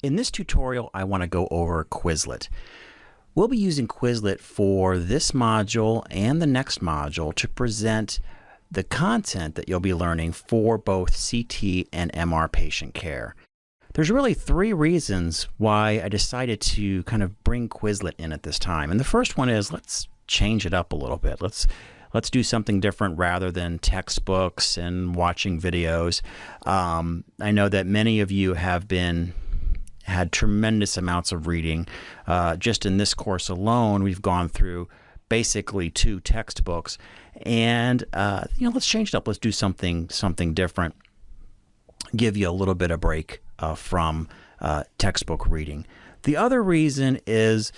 In this tutorial, I want to go over Quizlet. We'll be using Quizlet for this module and the next module to present the content that you'll be learning for both CT and MR patient care. There's really three reasons why I decided to kind of bring Quizlet in at this time. And the first one is, let's change it up a little bit. Let's do something different rather than textbooks and watching videos. I know that many of you have had tremendous amounts of reading. Just in this course alone, we've gone through basically 2 textbooks, and let's change it up. Let's do something different. Give you a little bit of break from textbook reading. The other reason is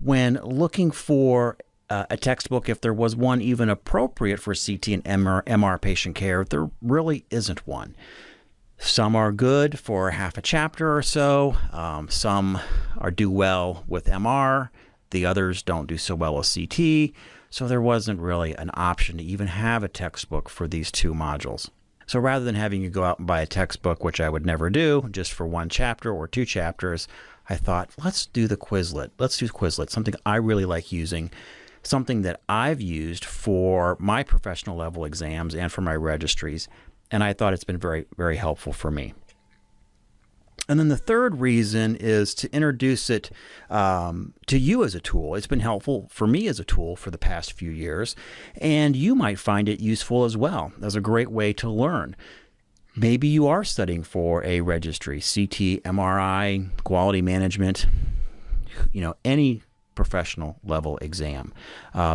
when looking for a textbook, if there was one even appropriate for CT and MR patient care, there really isn't one. Some are good for half a chapter or so. Some do well with MR. The others don't do so well with CT. So there wasn't really an option to even have a textbook for these 2 modules. So rather than having you go out and buy a textbook, which I would never do, just for 1 chapter or 2 chapters, I thought, let's do the Quizlet. Let's do Quizlet, something I really like using, something that I've used for my professional level exams and for my registries. And I thought it's been very, very helpful for me. And then the third reason is to introduce it to you as a tool. It's been helpful for me as a tool for the past few years, and you might find it useful as well as a great way to learn. Maybe you are studying for a registry, CT, MRI, quality management, any professional level exam.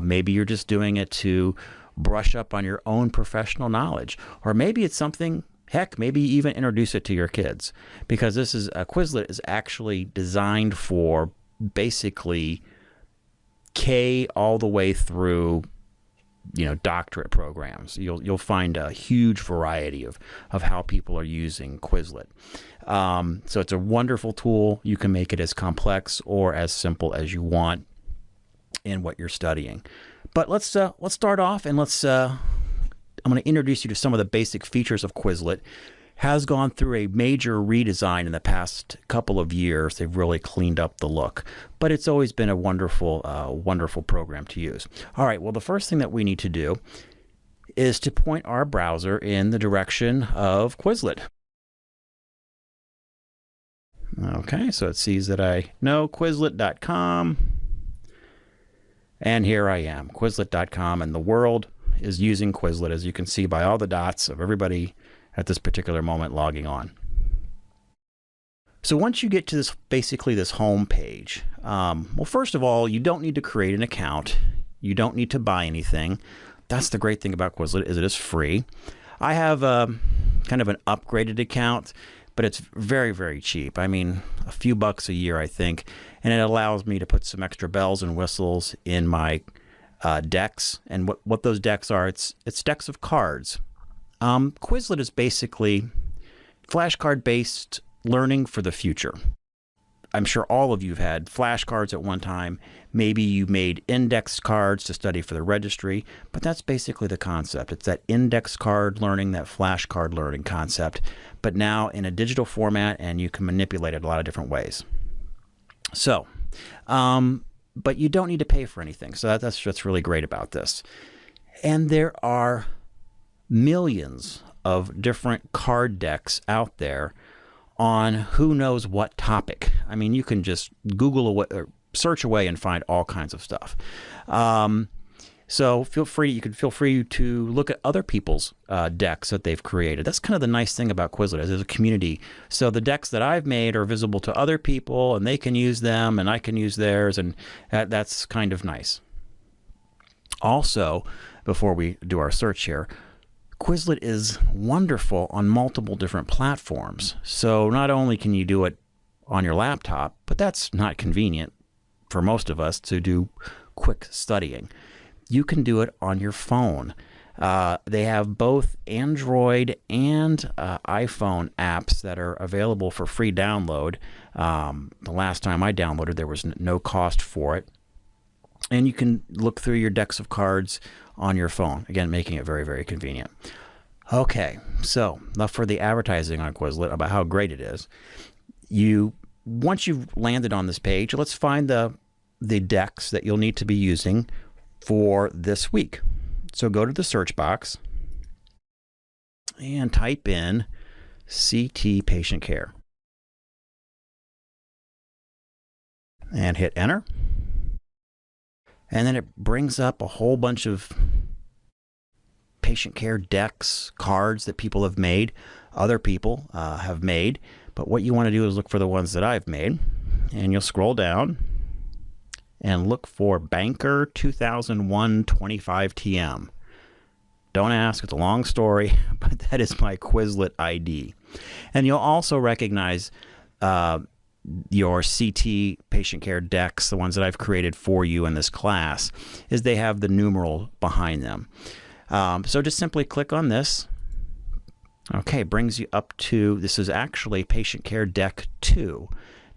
Maybe you're just doing it to brush up on your own professional knowledge, or maybe it's something, heck, maybe even introduce it to your kids, because Quizlet is actually designed for basically K all the way through doctorate programs. You'll find a huge variety of how people are using Quizlet. So it's a wonderful tool. You can make it as complex or as simple as you want in what you're studying. But let's start off, and I'm going to introduce you to some of the basic features of Quizlet. Has gone through a major redesign in the past couple of years. They've really cleaned up the look, but it's always been a wonderful program to use. All right, well, the first thing that we need to do is to point our browser in the direction of Quizlet. Okay, so it sees that I know Quizlet.com. And here I am, Quizlet.com, and the world is using Quizlet, as you can see by all the dots of everybody at this particular moment logging on. So once you get to basically this home page, well, first of all, you don't need to create an account. You don't need to buy anything. That's the great thing about Quizlet, is it is free. I have kind of an upgraded account, but it's very, very cheap. I mean, a few bucks a year, I think, and it allows me to put some extra bells and whistles in my decks. And what those decks are, it's decks of cards. Quizlet is basically flashcard-based learning for the future. I'm sure all of you have had flashcards at one time. Maybe you made index cards to study for the registry, but that's basically the concept. It's that index card learning, that flashcard learning concept, but now in a digital format, and you can manipulate it a lot of different ways. So, but you don't need to pay for anything. So that's really great about this. And there are millions of different card decks out there on who knows what topic. I mean, you can just Google away, or search away, and find all kinds of stuff. So you can feel free to look at other people's decks that they've created. That's kind of the nice thing about Quizlet, is there's a community. So the decks that I've made are visible to other people, and they can use them, and I can use theirs, and that's kind of nice. Also, before we do our search here, Quizlet is wonderful on multiple different platforms. So not only can you do it on your laptop, but that's not convenient for most of us to do quick studying. You can do it on your phone. They have both Android and iPhone apps that are available for free download. The last time I downloaded, there was no cost for it. And you can look through your decks of cards on your phone, again, making it very, very convenient. Okay, so enough for the advertising on Quizlet about how great it is. You once you've landed on this page, let's find the decks that you'll need to be using for this week. So go to the search box and type in CT patient care and hit enter. And then it brings up a whole bunch of patient care decks, cards that people have made, other people have made. But what you want to do is look for the ones that I've made. And you'll scroll down and look for Banker 2001 25TM. Don't ask, it's a long story, but that is my Quizlet ID. And you'll also recognize your CT patient care decks, the ones that I've created for you in this class, is they have the numeral behind them. So just simply click on this. Okay, brings you up to, this is actually patient care deck 2.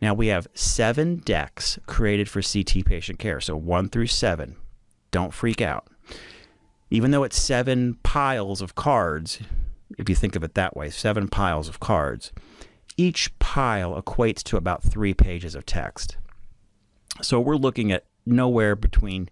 Now we have 7 decks created for CT patient care, so 1 through 7. Don't freak out. Even though it's 7 piles of cards, if you think of it that way, 7 piles of cards, each pile equates to about 3 pages of text. So we're looking at nowhere beyond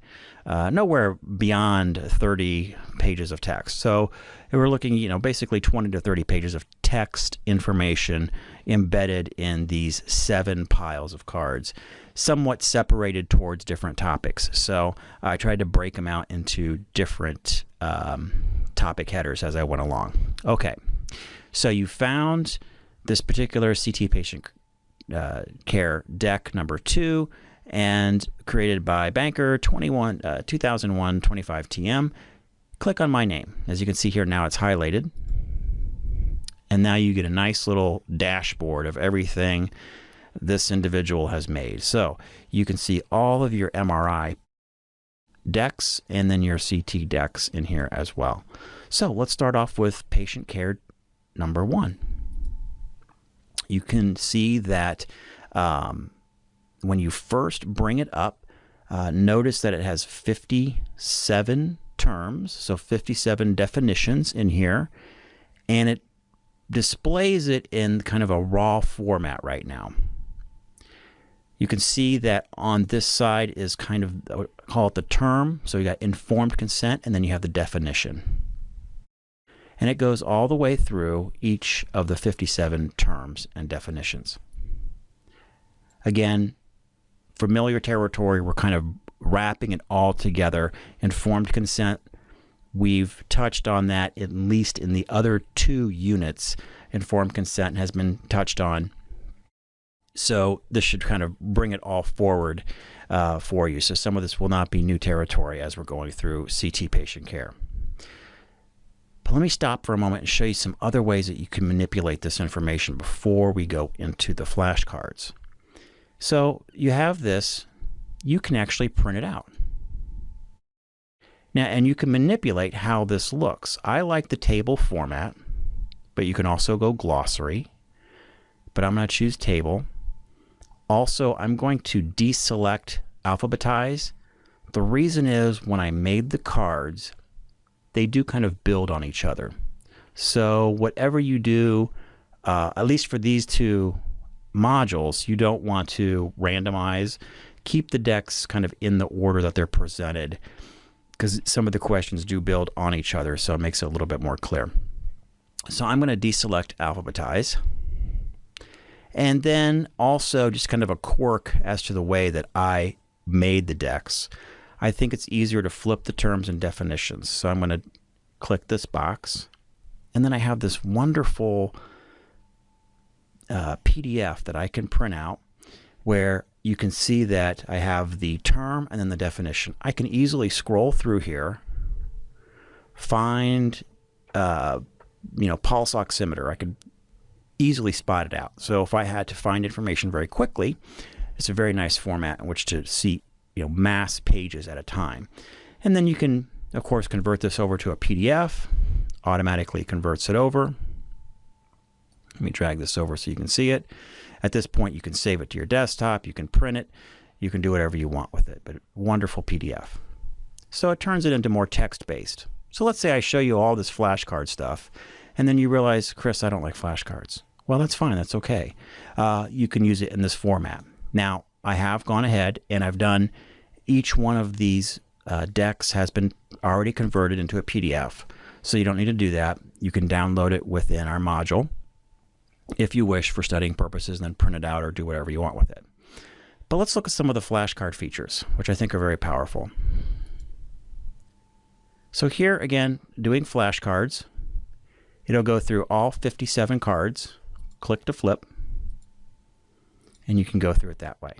30 pages of text. So we're looking, basically 20 to 30 pages of text information embedded in these 7 piles of cards, somewhat separated towards different topics. So I tried to break them out into different topic headers as I went along. Okay, so you found this particular CT patient care deck number 2, and created by Banker 2001 25TM. Click on my name. As you can see here, now it's highlighted. And now you get a nice little dashboard of everything this individual has made. So you can see all of your MRI decks and then your CT decks in here as well. So let's start off with patient care number 1. You can see that when you first bring it up, notice that it has 57 terms, so 57 definitions in here, and it displays it in kind of a raw format right now. You can see that on this side is kind of, I would call it the term, so you got informed consent, and then you have the definition. And it goes all the way through each of the 57 terms and definitions. Again, familiar territory, we're kind of wrapping it all together. Informed consent, we've touched on that at least in the other 2 units. Informed consent has been touched on. So this should kind of bring it all forward for you. So some of this will not be new territory as we're going through CT patient care. But let me stop for a moment and show you some other ways that you can manipulate this information before we go into the flashcards. So you have this, you can actually print it out. Now, and you can manipulate how this looks. I like the table format, but you can also go glossary, but I'm going to choose table. Also, I'm going to deselect alphabetize. The reason is when I made the cards, they do kind of build on each other. So whatever you do, at least for these 2 modules, you don't want to randomize. Keep the decks kind of in the order that they're presented, because some of the questions do build on each other, so it makes it a little bit more clear. So I'm going to deselect alphabetize. And then also just kind of a quirk as to the way that I made the decks. I think it's easier to flip the terms and definitions. So I'm going to click this box, and then I have this wonderful PDF that I can print out where you can see that I have the term and then the definition. I can easily scroll through here, find pulse oximeter. I could easily spot it out. So if I had to find information very quickly, it's a very nice format in which to see mass pages at a time. And then you can, of course, convert this over to a PDF, automatically converts it over. Let me drag this over so you can see it. At this point, you can save it to your desktop, you can print it, you can do whatever you want with it, but wonderful PDF. So it turns it into more text-based. So let's say I show you all this flashcard stuff, and then you realize, Chris, I don't like flashcards. well, that's fine. That's okay. You can use it in this format. Now, I have gone ahead and I've done each one of these decks has been already converted into a PDF. So you don't need to do that. You can download it within our module if you wish for studying purposes, and then print it out or do whatever you want with it. But let's look at some of the flashcard features, which I think are very powerful. So here again, doing flashcards, it'll go through all 57 cards, click to flip, and you can go through it that way.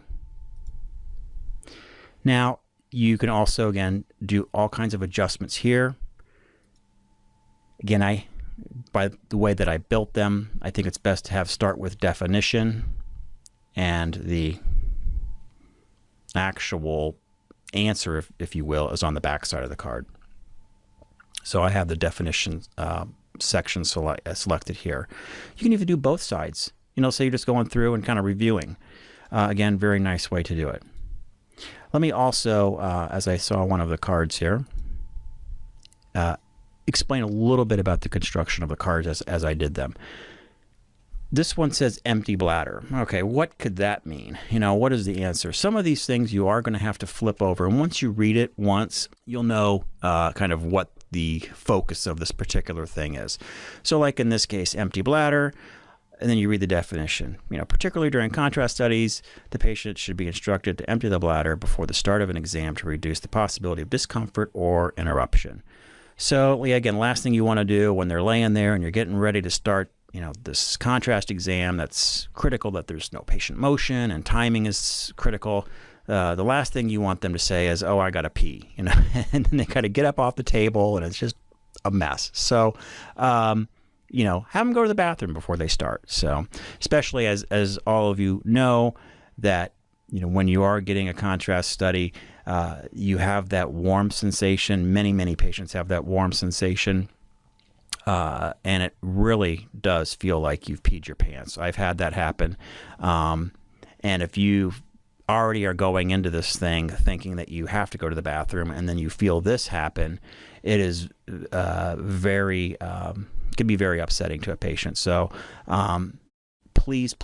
Now, you can also, again, do all kinds of adjustments here. Again, by the way that I built them, I think it's best to have start with definition, and the actual answer, if you will, is on the back side of the card. So I have the definition section selected here. You can even do both sides. Say you're just going through and kind of reviewing. Again, very nice way to do it. Let me also, as I saw one of the cards here, explain a little bit about the construction of the cards as I did them. This one says empty bladder. Okay, what could that mean? What is the answer? Some of these things you are going to have to flip over, and once you read it once, you'll know kind of what the focus of this particular thing is. So like in this case, empty bladder, and then you read the definition. Particularly during contrast studies, the patient should be instructed to empty the bladder before the start of an exam to reduce the possibility of discomfort or interruption. So yeah, again, last thing you want to do when they're laying there and you're getting ready to start this contrast exam, that's critical that there's no patient motion and timing is critical. The last thing you want them to say is, oh, I got to pee, and then they kind of get up off the table and it's just a mess. So, have them go to the bathroom before they start. So, especially as all of you know that, when you are getting a contrast study, you have that warm sensation. Many patients have that warm sensation. And it really does feel like you've peed your pants. I've had that happen. And if you already are going into this thing thinking that you have to go to the bathroom and then you feel this happen, it is can be very upsetting to a patient. So please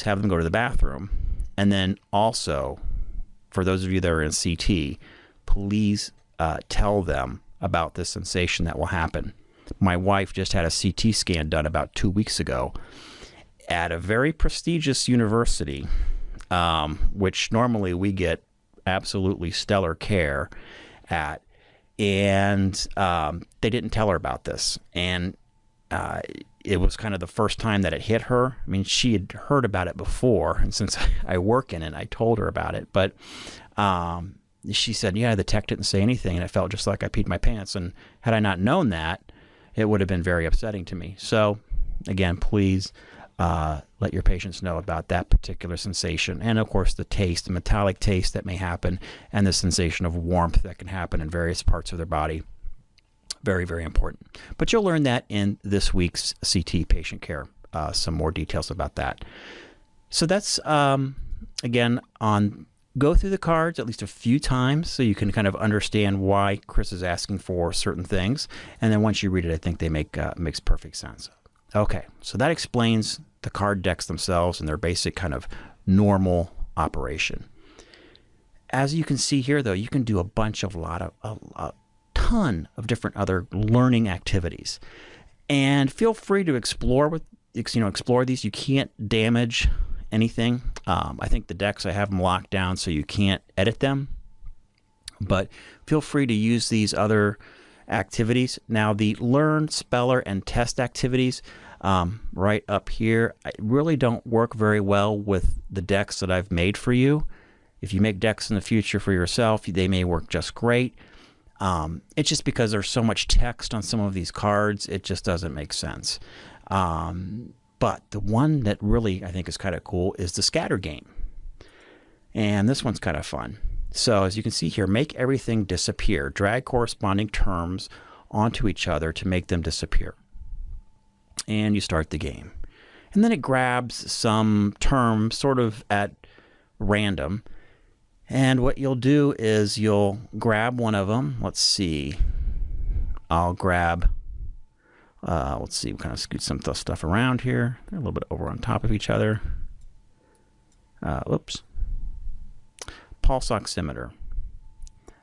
have them go to the bathroom. And then also, for those of you that are in CT, please tell them about the sensation that will happen. My wife just had a CT scan done about 2 weeks ago at a very prestigious university, which normally we get absolutely stellar care at, and they didn't tell her about this. And it was kind of the first time that it hit her. I mean, she had heard about it before, and since I work in it, I told her about it. But she said, yeah, the tech didn't say anything, and it felt just like I peed my pants. And had I not known that, it would have been very upsetting to me. So, again, please let your patients know about that particular sensation. And, of course, the taste, the metallic taste that may happen, and the sensation of warmth that can happen in various parts of their body. Very, very important. But you'll learn that in this week's CT patient care, some more details about that. So that's, again, go through the cards at least a few times so you can kind of understand why Chris is asking for certain things. And then once you read it, I think they makes perfect sense. Okay, so that explains the card decks themselves and their basic kind of normal operation. As you can see here, though, you can do a ton of different other learning activities, and feel free to explore these. You can't damage anything. I think the decks, I have them locked down so you can't edit them, but feel free to use these other activities. Now, the learn, speller, and test activities right up here, I really don't work very well with the decks that I've made for you. If you make decks in the future for yourself, they may work just great. It's just because there's so much text on some of these cards, it just doesn't make sense. But the one that really I think is kind of cool is the scatter game. And this one's kind of fun. So as you can see here, make everything disappear. Drag corresponding terms onto each other to make them disappear. And you start the game. And then it grabs some term sort of at random. And what you'll do is you'll grab one of them. Let's see. I'll grab Let's see, we kind of scoot some stuff around here. They're a little bit over on top of each other. Oops. Pulse oximeter.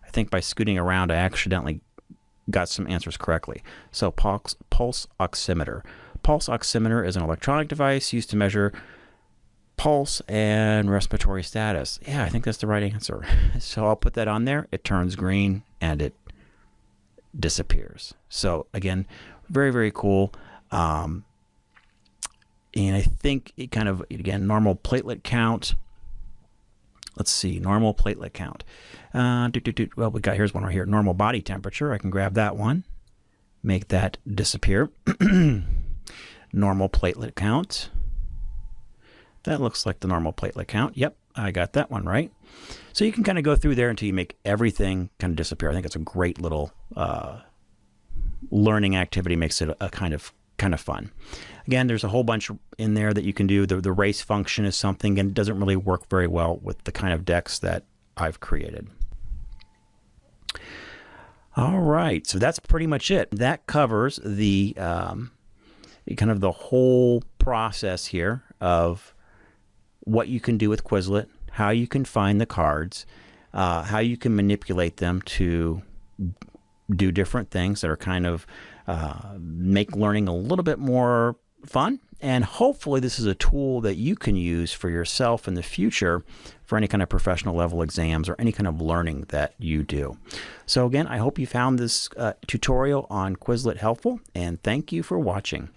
I think by scooting around, I accidentally got some answers correctly. So pulse oximeter. Pulse oximeter is an electronic device used to measure pulse and respiratory status. Yeah, I think that's the right answer. So I'll put that on there. It turns green and it disappears. So again, very, very cool. And I think it kind of, again, normal platelet count. Let's see, normal platelet count. Well, we got, here's one right here. Normal body temperature. I can grab that one, make that disappear. Normal platelet count. That looks like the normal platelet count. Yep, I got that one right. So you can kind of go through there until you make everything kind of disappear. I think it's a great little learning activity. Makes it a kind of fun. Again, there's a whole bunch in there that you can do. The race function is something, and it doesn't really work very well with the kind of decks that I've created. All right, so that's pretty much it. That covers the kind of the whole process here of what you can do with Quizlet, how you can find the cards, how you can manipulate them to do different things that are kind of make learning a little bit more fun. And hopefully this is a tool that you can use for yourself in the future for any kind of professional level exams or any kind of learning that you do. So again, I hope you found this tutorial on Quizlet helpful, and thank you for watching.